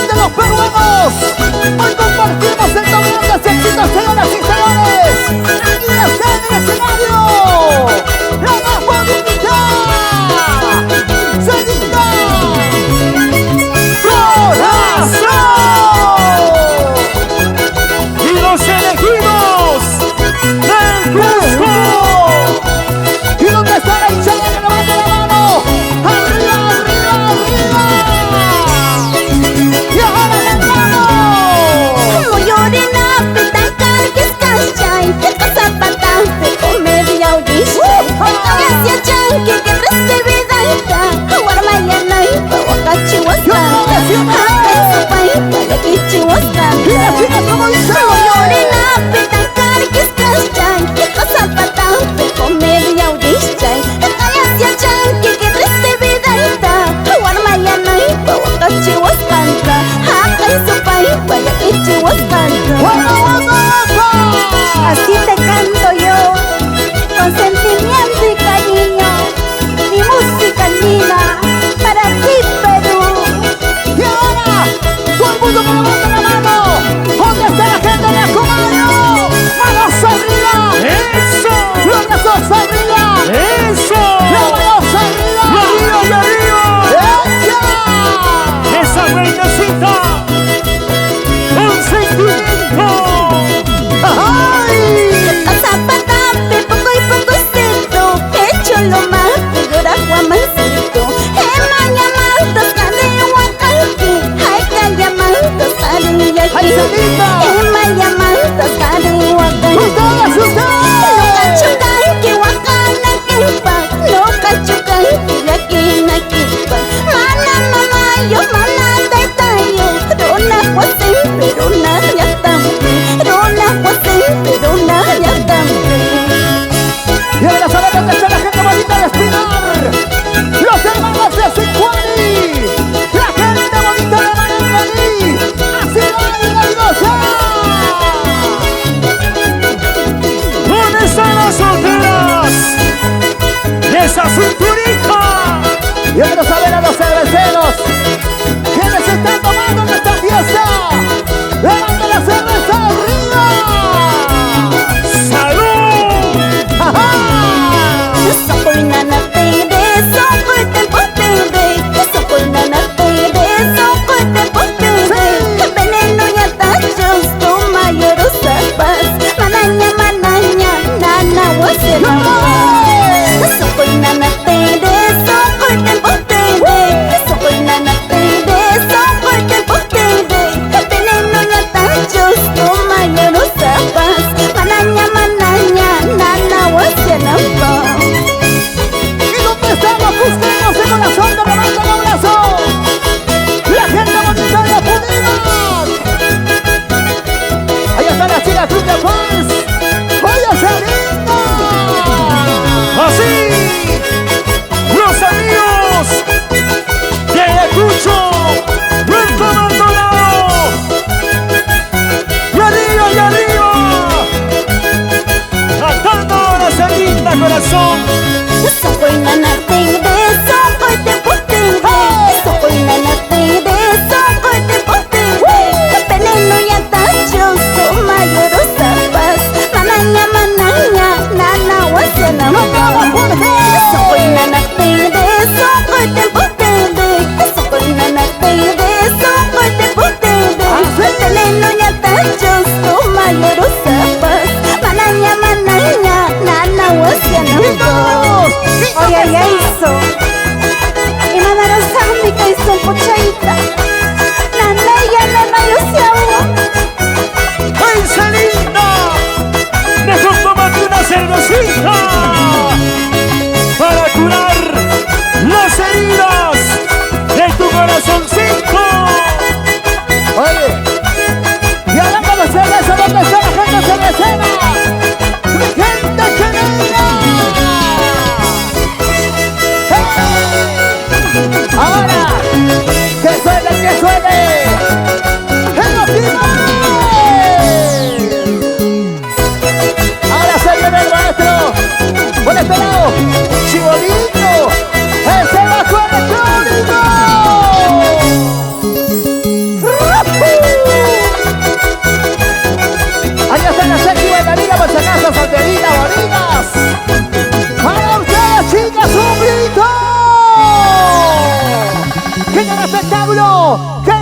de los peruanos. Hoy compartimos el domingo de éxitos, señoras y señores. Y está en el escenario la más bonita, Selena Corazón. Y los elegidos del Cusco. ¿Y dónde está la hinchada? Que levante la mano. Arriba, arriba, arriba. Y ahora cantamos. Moyorina, petancar, que escachay, que cosa patante, comedia audista. Gracias, chanque, que reste vidalta. Guarmayana, wakachi wasanta. Haka su pai, walakichi wasanta. Y las chicas como dicen. Moyorina, petancar, que escachay, que cosa patante, comedia audista. Gracias, chanque, que reste vidalta. Guarmayana, wakachi wasanta. Haka su pai, walakichi wasanta. ¡Guapa, guapa, guapa! Así te canto yo, con sentimiento y cariño, mi música linda, para ti, Perú. Y ahora, todo el mundo que levante la mano. ¿Dónde está la gente de Acumayo? ¡Manos arriba! ¡Eso! ¡Los brazos arriba! ¡Eso! ¡Las manos arriba! ¡Y arriba, y arriba! ¡Echa! ¡Esa reinecita! ¡Un sentimiento! ¡Ay! Zapatape, poco y poco centro, hecho lo más, figura guamancito. Emañamantos, cadena huacalqui, ay, callamantos, cadena ¡Ay, Selena! Emañamantos, cadena huacalqui. ¡Ustedes, ustedes! No cachucan que wakana kimpa, no cachucan que yakina kimpa. Mana mama yo mana taitayo, rona wasempe, rona yatampe, rona wasempe, rona yatampe. Y ahora saber dónde está la gente bonita de Espinar. Los hermanos de Sicuani. La gente bonita de Manuelí. Así baila y goza. ¿Dónde están las solteras? ¡Esa cinturita! Y ahora saber a los cerveceros. ¿Quiénes están tomando en esta fiesta? ¡Levanta la cerveza arriba! ¡Salud! ¡Ajá! Sokoy nana tere, sokoy tempo tere, sokoy nana tere, sokoy tempo tere. Veneno ya tachos, toma llorosas, mananya mananya, nana wasena. Sokoy nana tere, sokoy tempo tere, sokoy nana tere, sokoy tempo tere. Veneno ya tachos, toma llorosas, mananya mananya, nana wasena. ¿Y dónde están los cusqueños de corazón? ¡Que levanten el brazo! ¡La gente bonita de Apurímac! Ahí están las chicas Club de Fans. ¡Oye, Selena! ¡Así! ¡Los amigos de Ayacucho! ¡Nunca abandonado! ¡Y arriba, y arriba! ¡Cantando ahora, Selena Corazón! Sokoy nana tere, sokoy tempo tere, sokoy nana tere, sokoy tempo tere. Veneno ya tachos, toma llorosas, mananya mananya, nana wasena. Sokoy nana tere, sokoy tempo tere, sokoy nana tere, sokoy tempo tere. Veneno ya tachos, toma llorosas, mananya mananya, nana wasena. Oye, ya hizo. Y mandaron sándwicha y son pochaita. Nana, ya nana, yo se ahogo. ¡Ay, Selena! ¡Mejor tómate una cervecita! Para curar las heridas de tu corazoncito. Oye, y hablando de cerveza, ¿dónde está la gente cervecera? ¡Mi gente querida! ¡Eh! Antonio.